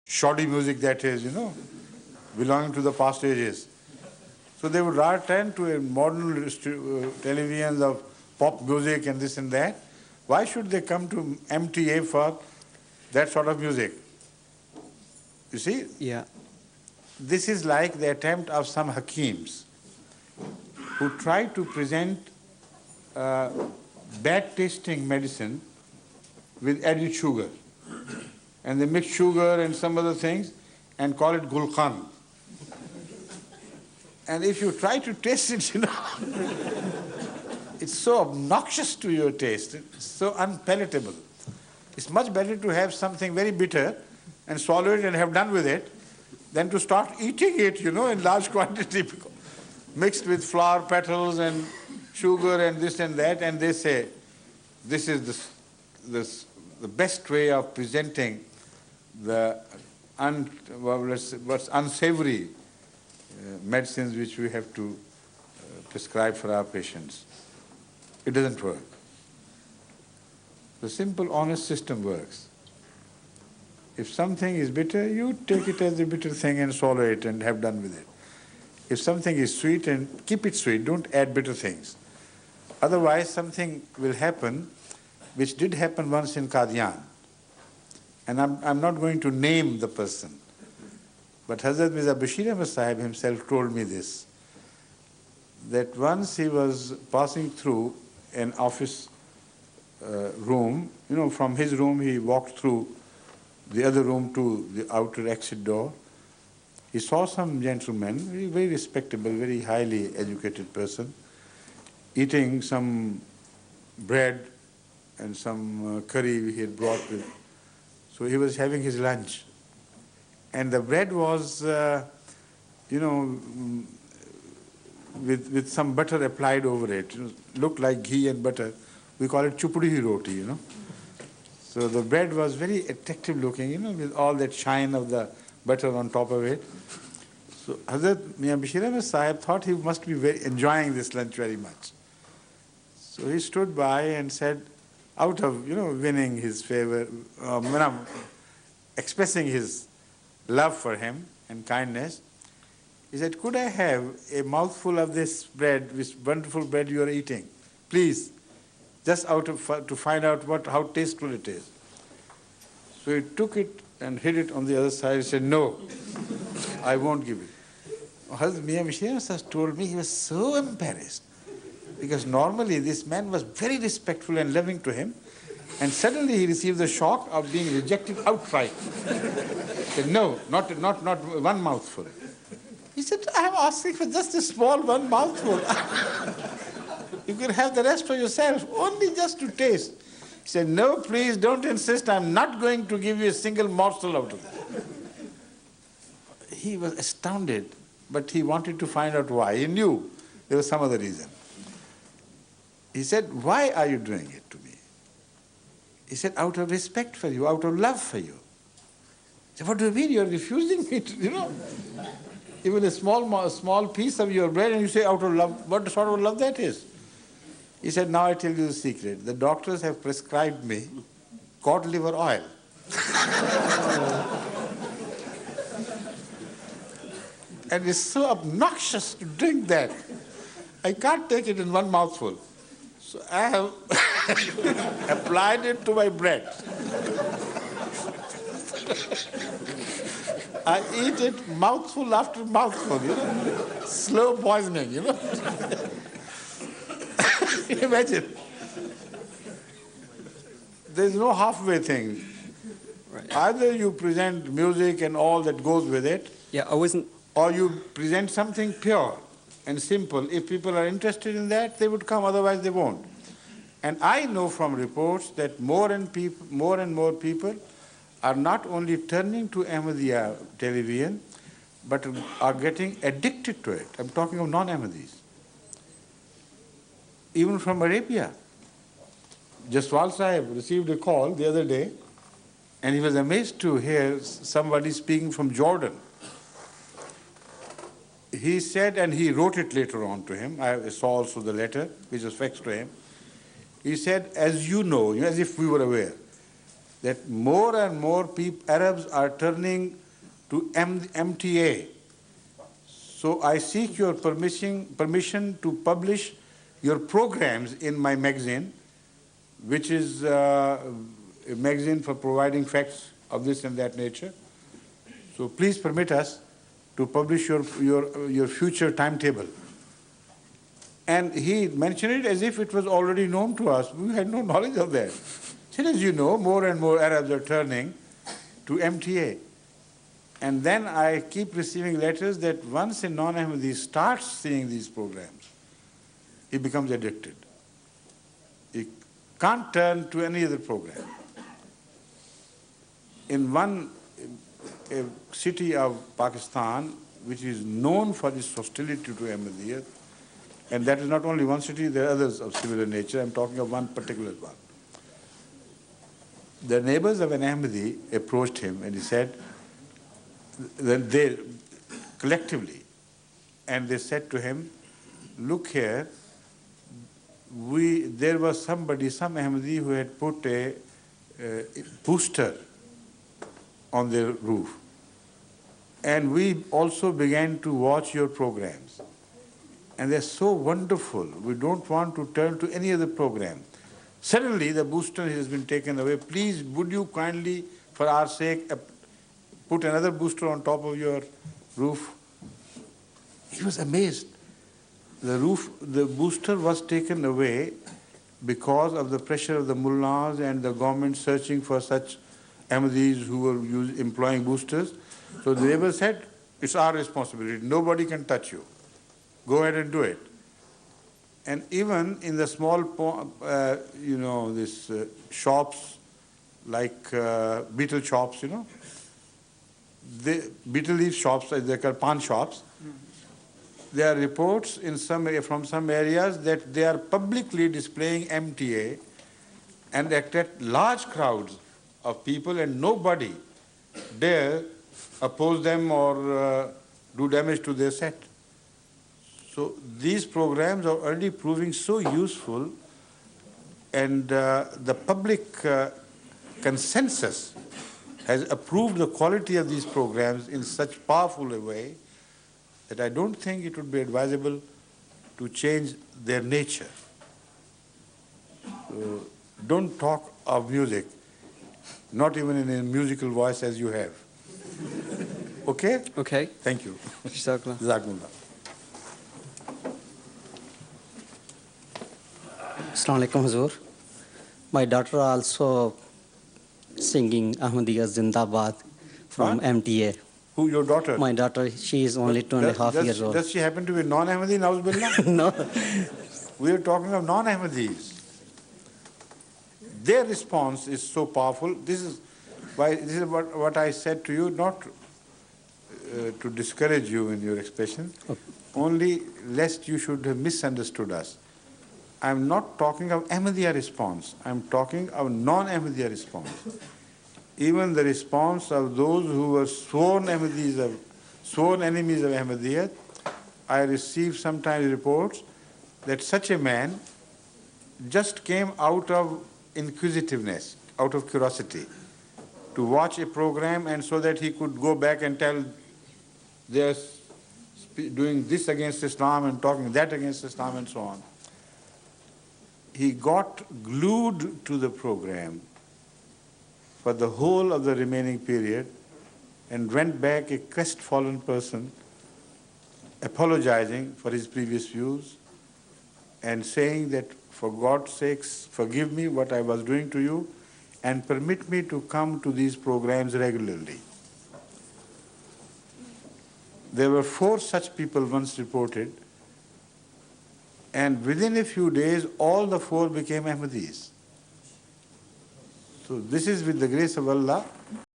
shoddy music that is, belonging to the past ages. So they would rather turn to a modern televisions of pop music and this and that. Why should they come to MTA for that sort of music? You see? Yeah. This is like the attempt of some hakims who try to present bad tasting medicine with added sugar. And they mix sugar and some other things and call it gulkhan. And if you try to taste it, it's so obnoxious to your taste. It's so unpalatable. It's much better to have something very bitter and swallow it and have done with it than to start eating it, in large quantity, mixed with flower petals and sugar and this and that. And they say, this is the best way of presenting the what's unsavory medicines which we have to prescribe for our patients. It doesn't work. The simple, honest system works. If something is bitter, you take it as a bitter thing and swallow it and have done with it. If something is sweet, and keep it sweet, don't add bitter things. Otherwise, something will happen which did happen once in Qadian. And I'm not going to name the person. But Hazrat Mirza Bashir Ahmad Sahib himself told me this, that once he was passing through an office room, from his room he walked through the other room to the outer exit door. He saw some gentleman, very respectable, very highly educated person, eating some bread and some curry he had brought with. So he was having his lunch. And the bread was, with some butter applied over it. Looked like ghee and butter. We call it chupudi roti, So the bread was very attractive looking, with all that shine of the butter on top of it. So Hazrat Mian Bashir Ahmad Sahib thought he must be enjoying this lunch very much. So he stood by and said, out of, winning his favor, expressing his love for him and kindness, he said, could I have a mouthful of this bread, this wonderful bread you are eating? Please, just to find out how tasteful it is. So he took it and hid it on the other side. He said, no, I won't give it. Hazrat Mian Bashir Sahib told me he was so embarrassed, because normally this man was very respectful and loving to him, and suddenly he received the shock of being rejected outright. He said, no, not one mouthful. He said, I am asking for just a small one mouthful. You can have the rest for yourself, only just to taste. He said, no, please don't insist. I'm not going to give you a single morsel out of it. He was astounded, but he wanted to find out why. He knew there was some other reason. He said, why are you doing it to me? He said, out of respect for you, out of love for you. I said, what do you mean? You're refusing me to, even a small piece of your bread, and you say out of love. What sort of love that is? He said, now I tell you the secret. The doctors have prescribed me cod liver oil. And it's so obnoxious to drink that. I can't take it in one mouthful. So I have applied it to my bread. I eat it mouthful after mouthful, slow poisoning, Imagine. There's no halfway thing. Right. Either you present music and all that goes with it, or you present something pure and simple. If people are interested in that, they would come, otherwise they won't. And I know from reports that more and more people are not only turning to Ahmadiyya television, but are getting addicted to it. I'm talking of non-Ahmadis. Even from Arabia. Jaswal Sahib received a call the other day, and he was amazed to hear somebody speaking from Jordan. He said, and he wrote it later on to him, I saw also the letter which was faxed to him. He said, as you know, as if we were aware, that more and more Arabs are turning to MTA. So I seek your permission to publish your programs in my magazine, which is a magazine for providing facts of this and that nature. So please permit us to publish your future timetable. And he mentioned it as if it was already known to us. We had no knowledge of that. He said, as you know, more and more Arabs are turning to MTA. And then I keep receiving letters that once a non-Ahmadi starts seeing these programs, he becomes addicted. He can't turn to any other program. In one city of Pakistan, which is known for its hostility to Ahmadiyyat, and that is not only one city, there are others of similar nature. I'm talking of one particular one. The neighbors of an Ahmadi approached him and he said, that they collectively, and they said to him, look here, there was some Ahmadi who had put a booster on their roof. And we also began to watch your programs. And they're so wonderful. We don't want to turn to any other program. Suddenly, the booster has been taken away. Please, would you kindly, for our sake, put another booster on top of your roof? He was amazed. The booster was taken away because of the pressure of the mullahs and the government searching for such Ahmadis who were employing boosters. So the neighbor said, it's our responsibility. Nobody can touch you. Go ahead and do it. And even in the small, shops, like betel shops, the betel leaf shops, they're called pan shops. There are reports from some areas that they are publicly displaying MTA and attract large crowds of people, and nobody dare oppose them or do damage to their set. So these programs are already proving so useful, and the public consensus has approved the quality of these programs in such powerful a way that I don't think it would be advisable to change their nature. Don't talk of music, not even in a musical voice as you have. Okay? Okay. Thank you. Jazakallah. Jazakumullah. Assalamu alaikum, Hazur. My daughter also singing Ahmadiyya Zindabad from MTA. Who, your daughter? My daughter, she is only 2.5 years old. Does she happen to be non-Ahmadi, Nauzubillah? No. We are talking of non-Ahmadis. Their response is so powerful. This is what I said to you, not to discourage you in your expression, only lest you should have misunderstood us. I'm not talking of Ahmadiyya response. I'm talking of non-Ahmadiyya response. Even the response of those who were sworn enemies of Ahmadiyyat, I received sometimes reports that such a man just came out of inquisitiveness, out of curiosity, to watch a program, and so that he could go back and tell they're doing this against Islam and talking that against Islam and so on. He got glued to the program for the whole of the remaining period and went back a crestfallen person, apologizing for his previous views and saying that, for God's sakes, forgive me what I was doing to you and permit me to come to these programs regularly. There were 4 such people once reported, and within a few days, all the 4 became Ahmadis. So this is with the grace of Allah.